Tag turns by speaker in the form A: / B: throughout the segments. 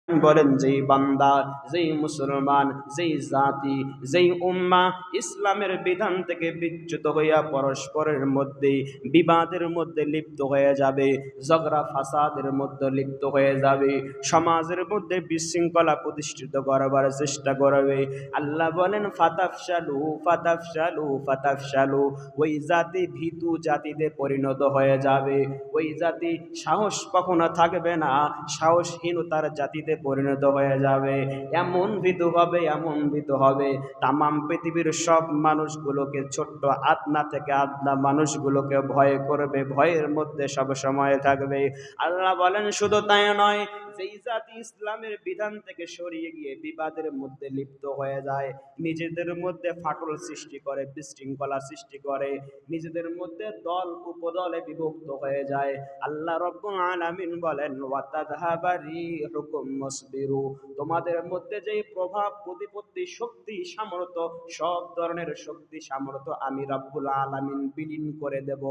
A: বলেন যেই বান্দা, যেই মুসলমান, যেই জাতি, যেই উম্মাহ ইসলামের বিধান থেকে বিচ্যুত হইয়া পরস্পরের মধ্যে বিবাদের মধ্যে লিপ্ত হয়ে যাবে, ঝগড়া ফাসাদের মধ্যে লিপ্ত হয়ে যাবে, সমাজের মধ্যে বিশৃঙ্খলা প্রতিষ্ঠিত করবার চেষ্টা করবে, আল্লাহ বলেন ফাতাফশালু ফাতাফশালু ফাতাফশালু, ওই জাতি ভীতু জাতিতে পরিণত হয়ে যাবে, ওই জাতি সাহস কখনো থাকবে না, সাহসহীনতার জাতিতে পরিণত হয়ে যাবে। এমন ভীতু হবে, এমন ভীতু হবে, তামাম পৃথিবীর সব মানুষগুলোকে, ছোট্ট আদনা থেকে আদনা মানুষগুলোকে ভয় করবে, ভয়ের মধ্যে সব সময় থাকবে। আল্লাহ বলেন শুধু তাই নয়, যেই জাতি ইসলামের বিধান থেকে সরিয়ে গিয়ে বিবাদের মধ্যে লিপ্ত হয়ে যায়, নিজেদের মধ্যে ফাটল সৃষ্টি করে, বিশৃঙ্খলা সৃষ্টি করে, নিজেদের মধ্যে দল উপদলে বিভক্ত হয়ে যায়, আল্লাহ রাব্বুল আলামিন বলেন ওয়াতাযহাবা রিহুকুম মুসবিরু, তোমাদের মধ্যে যেই প্রভাব প্রতিপত্তি শক্তি সামর্থ্য, সব ধরনের শক্তি সামর্থ্য আমি রাব্বুল আলামিন বিলীন করে দেব,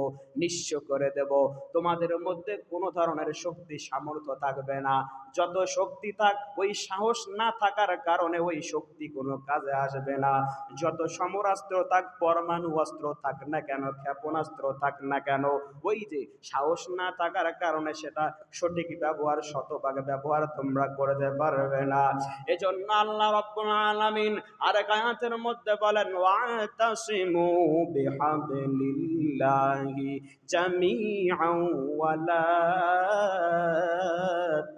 A: নিঃস্ব করে দেব, তোমাদের মধ্যে কোনো ধরনের শক্তি সামর্থ্য থাকবে না। যত শক্তি থাক, ওই সাহস না থাকার কারণে ওই শক্তি কোনো কাজে আসবে না। যত সমরাস্ত্র থাক, পরমাণু অস্ত্র থাক না কেন, ক্ষেপণাস্ত্র থাক না কেন, ওই যে সাহস না থাকার কারণে সেটা সঠিক ব্যবহার, শতভাগ ব্যবহার তোমরা করতে পারবে না। এজন্য আল্লাহ রাব্বুল আলামিন আরেক আয়াতের মধ্যে বলেন ওয়াতাসিমু বিহাবলিল্লাহি জামিআন ওয়া লা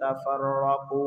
A: তাফাররাকু।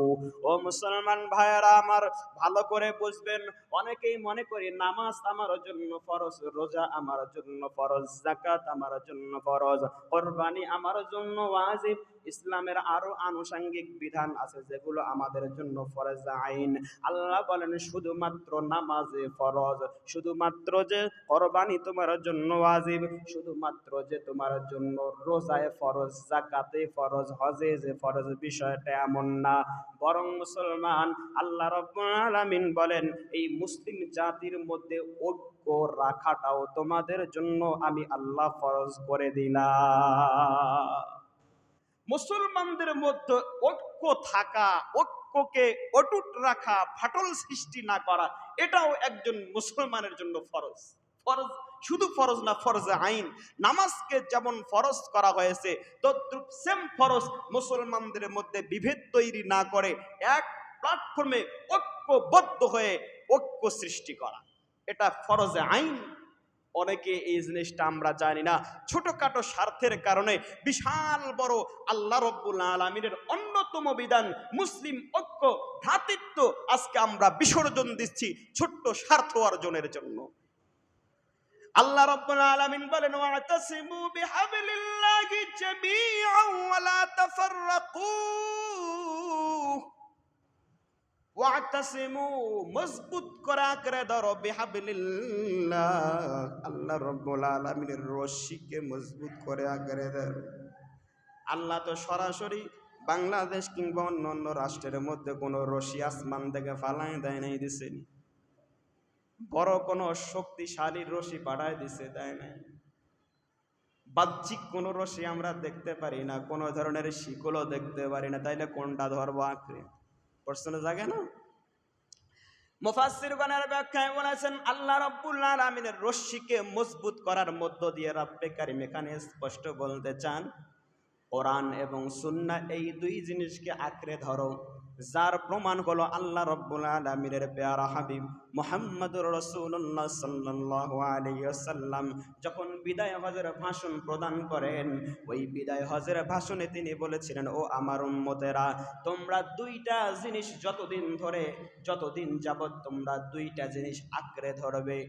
A: ও মুসলমান ভাইয়েরা আমার, ভালো করে বুঝবেন। অনেকেই মনে করি নামাজ আমার জন্য ফরজ, রোজা আমার জন্য ফরজ, যাকাত আমার জন্য ফরজ, কুরবানি আমার জন্য ওয়াজিব। ইসলামের আরো আনুষঙ্গিক বিধান আছে যেগুলো আমাদের জন্য ফরজ আইন। আল্লাহ বলেন শুধুমাত্র নামাজে ফরজ, শুধুমাত্র যে কুরবানি তোমার জন্য ওয়াজিব, শুধুমাত্র যে তোমার জন্য রোজায় ফরজ, যাকাতে ফরজ, হজে যে ফরজ, বিষয়টা এমন না। বরং মুসলমান, আল্লাহ রাব্বুল আলামিন বলেন এই মুসলিম জাতির মধ্যে ঐক্য রাখাটাও তোমাদের জন্য আমি আল্লাহ ফরজ করে দিলাম। মুসলমানদের মধ্যে ঐক্য থাকা, ঐক্যকে অটুট রাখা, ফাটল সৃষ্টি না করা, এটাও একজন মুসলমানের জন্য ফরজ। ফরজ শুধু ফরজ না, ফরজ আইন। নামাজকে যেমন ফরজ করা হয়েছে, তদ্রূপ সেম ফরজ মুসলমানদের মধ্যে বিভেদ তৈরি না করে এক প্ল্যাটফর্মে ঐক্যবদ্ধ হয়ে ঐক্য সৃষ্টি করা, এটা ফরজ আইন। অনেকে এই জিনিসটা আমরা জানি না, ছোটখাটো স্বার্থের কারণে বিশাল বড় আল্লাহ রাব্বুল আলামিনের অন্যতম বিধান মুসলিম ঐক্য, ভ্রাতৃত্ব, আজকে আমরা বিসর্জন দিচ্ছি ছোট্ট স্বার্থ অর্জনের জন্য। আল্লাহ রাব্বুল আলামিন বলেন ওয়াতাসিমু বিহাবলিল্লাহি জামিআন ওয়া লা তাফাররাকু, ওয়াতাসিমু, মজবুত করে আঁকড়ে ধরো, বিহাবলিল্লাহ, আল্লাহ রাব্বুল আলামিনের রশিকে মজবুত করে আঁকড়ে ধরো। আল্লাহ তো সরাসরি বাংলাদেশ কিংবা অন্য অন্য রাষ্ট্রের মধ্যে কোনো রশি আসমান থেকে ফালাই দেয় নাই, দিছেনি। বড় কোনো শক্তিশালী রশি পাঠায় দিছে, দেয় নাই। বাহ্যিক কোনো রশি আমরা দেখতে পারি না, কোনো ধরনের শিকলও দেখতে পারি না, তাইলে কোনটা ধরবো আঁকড়ে? প্রশ্ন জাগে না? মুফাসসিরগণের ব্যাখ্যায় বলেছেন আল্লাহ রাব্বুল আলামিনের রশিকে মজবুত করার মধ্য দিয়ে রব্বে কারীম এখানে স্পষ্ট বলতে চান কোরআন এবং সুন্নাহ এই দুই জিনিসকে আঁকড়ে ধরো, যার প্রমাণ হলো আল্লাহ রাব্বুল আলামিনের প্যারা হাবিব মুহাম্মদুর রাসূলুল্লাহ সাল্লাল্লাহু আলাইহি ওয়াসাল্লাম যখন বিদায় হজের ভাষণ প্রদান করেন, ওই বিদায় হজের ভাষণে তিনি বলেছিলেন ও আমার উম্মতেরা, তোমরা দুইটা জিনিস যতদিন যাবত তোমরা দুইটা জিনিস আঁকড়ে ধরবে,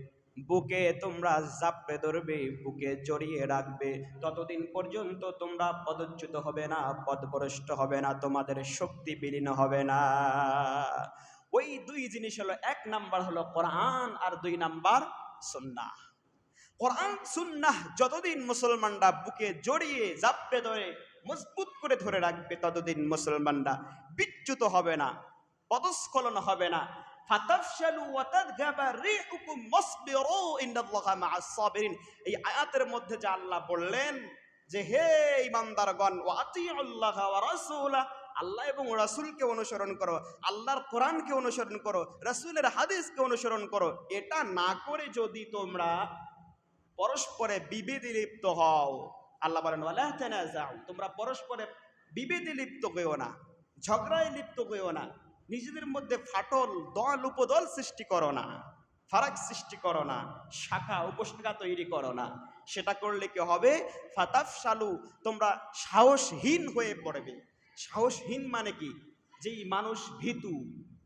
A: বুকে তোমরা জাপড়ে ধরবে, বুকে জড়িয়ে রাখবে, ততদিন পর্যন্ত তোমরা পদচ্যুত হবে না, পদভ্রষ্ট হবে না, তোমাদের শক্তি বিলীন হবে না। ওই দুই জিনিস হলো, এক নাম্বার হলো কোরআন আর দুই নাম্বার সুন্নাহ। কোরআন সুন্নাহ যতদিন মুসলমানরা বুকে জড়িয়ে জাপড়ে ধরে মজবুত করে ধরে রাখবে, ততদিন মুসলমানরা বিচ্যুত হবে না, পদস্খলন হবে না। ফাতাফশালু ওয়া তাযহাবা রিহুকুম মুসবিরু ইন্নাল্লাহা মা'আস সাবিরিন, এই আয়াতের মধ্যে যে আল্লাহ বললেন যে হে ঈমানদারগণ, ওয়া আতিউল্লাহ ওয়া রাসূলা, আল্লাহ এবং রাসূলকে অনুসরণ করো, আল্লাহর কোরআনকে অনুসরণ করো, রাসূলের হাদিসকে অনুসরণ করো। এটা না করে যদি তোমরা পরস্পরে বিভেদে লিপ্ত হও, আল্লাহ বলেন ওয়ালা তানাযাউ, তোমরা পরস্পরে বিভেদে লিপ্ত হইও না, ঝগড়ায় লিপ্ত হইও না, নিজেদের মধ্যে ফাটল দল উপদল সৃষ্টি করো না, ফারাক সৃষ্টি করো না, শাখা উপশাখা তৈরি করো না। সেটা করলে কি হবে? ফাতাফশালু, তোমরা সাহসহীন হয়ে পড়বে। সাহসহীন মানে কি? যেই মানুষ ভীতু,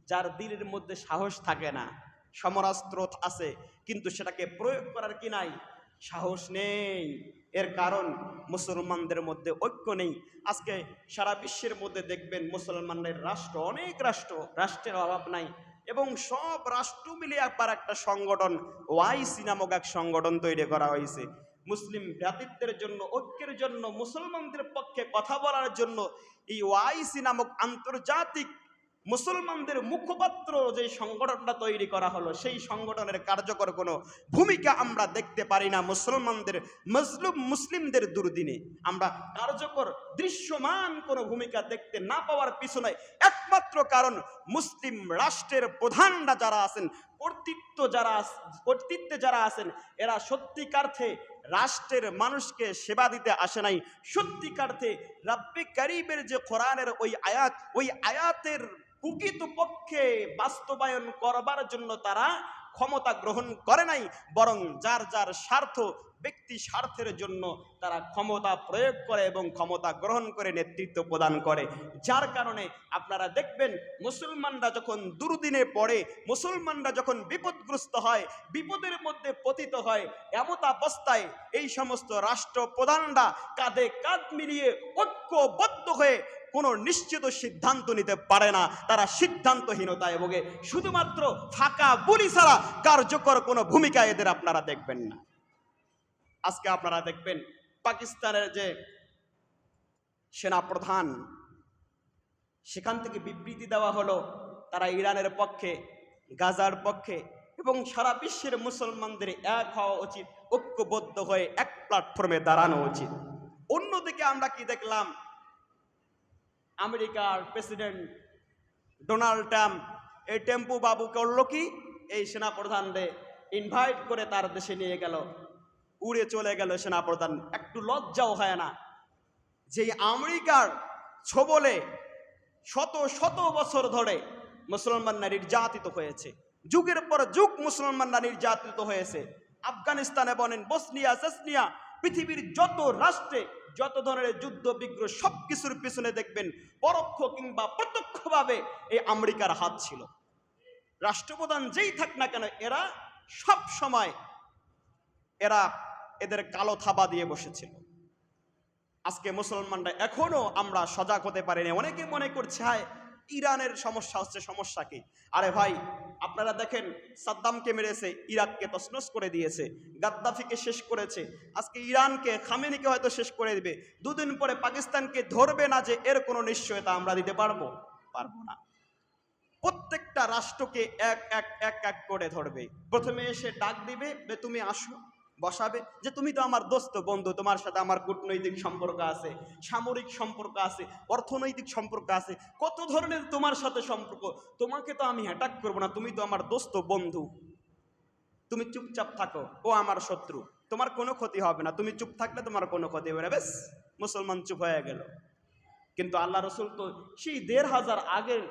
A: যার দিলের মধ্যে সাহস থাকে না, সমরাস্ত্র আছে কিন্তু সেটাকে প্রয়োগ করার কি নাই, সাহস নেই। এর কারণ মুসলমানদের মধ্যে ঐক্য নেই। আজকে সারা বিশ্বের মধ্যে দেখবেন মুসলমানদের রাষ্ট্র, অনেক রাষ্ট্র, রাষ্ট্রের অভাব নাই, এবং সব রাষ্ট্র মিলে একবার একটা সংগঠন, ওআইসি নামক এক সংগঠন তৈরি করা হয়েছে মুসলিম ভ্রাতৃত্বের জন্য, ঐক্যের জন্য, মুসলমানদের পক্ষে কথা বলার জন্য। এই ওআইসি নামক আন্তর্জাতিক মুসলমানদের মুখপাত্র যে সংগঠনটা তৈরি করা হলো, সেই সংগঠনের কার্যকর কোনো ভূমিকা আমরা দেখতে পারি না। মুসলমানদের মজলুম মুসলিমদের দুর্দিনে আমরা কার্যকর দৃশ্যমান কোনো ভূমিকা দেখতে না পাওয়ার পিছনে একমাত্র কারণ মুসলিম রাষ্ট্রের প্রধানরা যারা আছেন, কর্তৃত্বে যারা আছেন, এরা সত্যিকার্থে রাষ্ট্রের মানুষকে সেবা দিতে আসে নাই। সত্যিকার্থে রাব্বে কারীমের যে কোরআনের ওই আয়াতের প্রকৃতপক্ষে বাস্তবায়ন করবার জন্য তারা ক্ষমতা গ্রহণ করে নাই, বরং যার যার স্বার্থ, ব্যক্তি স্বার্থের জন্য তারা ক্ষমতা প্রয়োগ করে এবং ক্ষমতা গ্রহণ করে নেতৃত্ব প্রদান করে। যার কারণে আপনারা দেখবেন মুসলমানরা যখন দুর্দিনে পড়ে, মুসলমানরা যখন বিপদগ্রস্ত হয়, বিপদের মধ্যে পতিত হয়, এমত অবস্থায় এই সমস্ত রাষ্ট্রপ্রধানরা কাঁধে কাঁধ মিলিয়ে ঐক্যবদ্ধ হয়ে কোনো নিশ্চিত সিদ্ধান্ত নিতে পারে না। তারা সিদ্ধান্তহীনতায় ভোগে। শুধুমাত্র ফাঁকা বলি ছাড়া কার্যকর কোনো ভূমিকা এদের আপনারা দেখবেন না। আজকে আপনারা দেখবেন পাকিস্তানের যে সেনাপ্রধান, সেখান থেকে বিবৃতি দেওয়া হলো তারা ইরানের পক্ষে, গাজার পক্ষে, এবং সারা বিশ্বের মুসলমানদের এক হওয়া উচিত, ঐক্যবদ্ধ হয়ে এক প্ল্যাটফর্মে দাঁড়ানো উচিত। অন্যদিকে আমরা কি দেখলাম? আমেরিকার প্রেসিডেন্ট ডোনাল্ড ট্রাম্প এই টেম্পু বাবু করলো কি? এই সেনাপ্রধানদের ইনভাইট করে তার দেশে নিয়ে গেল, উড়ে চলে গেল সেনাপ্রধান। একটু লজ্জাও হয় না যে আমেরিকার ছোবলে শত শত বছর ধরে মুসলমানরা নির্যাতিত হয়েছে, যুগের পর যুগ মুসলমানরা নির্যাতিত হয়েছে। আফগানিস্তানে বলেন, বসনিয়া, চেচনিয়া, পৃথিবীর যত রাষ্ট্রে যত ধরনের যুদ্ধ বিগ্রহ সবকিছুর পিছনে দেখবেন পরোক্ষ কিংবা প্রত্যক্ষভাবে এই আমেরিকার হাত ছিল। রাষ্ট্রপ্রধান যেই থাক না কেন, এরা সব সময় এদের কালো থাবা দিয়ে বসেছিল। আজকে মুসলমানরা এখনো আমরা সজাগ হতে পারিনি। অনেকে মনে করছে হায় ইরানের সমস্যা হচ্ছে, সমস্যা কি? আরে ভাই, আপনারা দেখেন সাদ্দামকে মেরেছে, ইরাককে তছনছ করে দিয়েছে, গাদ্দাফিকে শেষ করেছে, আজকে ইরানকে, খামেনিকে হয়তো শেষ করে দিবে। দুদিন পরে পাকিস্তানকে ধরবে না যে, এর কোনো নিশ্চয়তা আমরা দিতে পারবো না। প্রত্যেকটা রাষ্ট্রকে এক এক এক এক করে ধরবে। প্রথমে এসে ডাক দিবে, তুমি আসো, বসাবে, যে তুমি তো আমার দোস্ত বন্ধু, তোমার সাথে আমার কূটনৈতিক সম্পর্ক আছে, সামরিক সম্পর্ক আছে, অর্থনৈতিক সম্পর্ক আছে, কত ধরনের তোমার সাথে সম্পর্ক, তোমাকে তো আমি অ্যাটাক করবো না, তুমি তো আমার দোস্ত বন্ধু, তুমি চুপচাপ থাকো, ও আমার শত্রু, তোমার কোনো ক্ষতি হবে না, তুমি চুপ থাকলে তোমার কোনো ক্ষতি হবে না। বেশ, মুসলমান চুপ হয়ে গেল। কিন্তু আল্লাহ রসুল তো সেই ১৫০০ আগের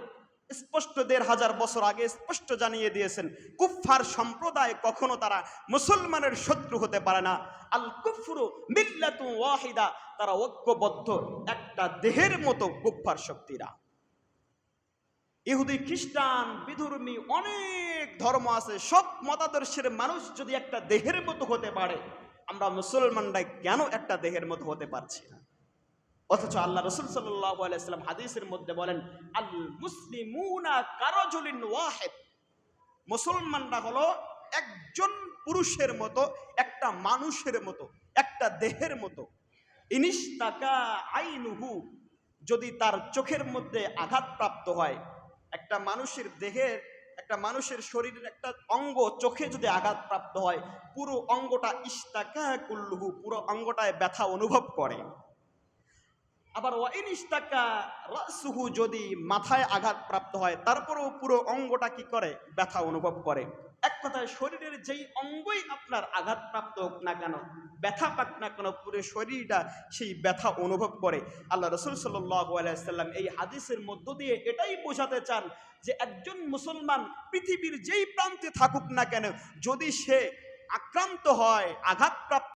A: স্পষ্ট ১৫০০ বছর আগে স্পষ্ট জানিয়ে দিয়েছেন, কুফফার সম্প্রদায় কখনো তারা মুসলমানের শত্রু হতে পারে না। আল কুফরু মিল্লাতুন ওয়াহিদা, তারা ঐক্যবদ্ধ একটা দেহের মতো কুফফার শক্তিরা। ইহুদি, খ্রিস্টান, বিধর্মী অনেক ধর্ম আছে, সব মতাদর্শের মানুষ যদি একটা দেহের মতো হতে পারে, আমরা মুসলমানরা কেন একটা দেহের মতো হতে পারছি না? অথচ আল্লাহ রসুল সাল্লাল্লাহু আলাইহি ওয়াসাল্লাম হাদিসের মধ্যে বলেন, আল মুসলিমুনা কারাজুলিন ওয়াহিদ, মুসলমানরা হলো একজন পুরুষের মতো, একটা মানুষের মতো, একটা দেহের মতো। ইনিস্তাকা আইনুহু, যদি তার চোখের মধ্যে আঘাতপ্রাপ্ত হয়, একটা মানুষের দেহের, একটা মানুষের শরীরের একটা অঙ্গ চোখে যদি আঘাতপ্রাপ্ত হয়, পুরো অঙ্গটা ইস্তাকা কুল্লুহু, পুরো অঙ্গটায় ব্যথা অনুভব করে।
B: আবার ওয়াইন ইস্তাকা রাসুহু, যদি মাথায় আঘাতপ্রাপ্ত হয় তারপরেও পুরো অঙ্গটা কি করে, ব্যথা অনুভব করে। এক কথায় শরীরের যেই অঙ্গই আপনার আঘাতপ্রাপ্ত হোক না কেন, ব্যথা পাক না কেন, পুরো শরীরটা সেই ব্যথা অনুভব করে। আল্লাহ রসুল সাল্লাল্লাহু আলাইহি সাল্লাম এই হাদিসের মধ্য দিয়ে এটাই বোঝাতে চান যে একজন মুসলমান পৃথিবীর যেই প্রান্তে থাকুক না কেন, যদি সে আক্রান্ত হয়, আঘাতপ্রাপ্ত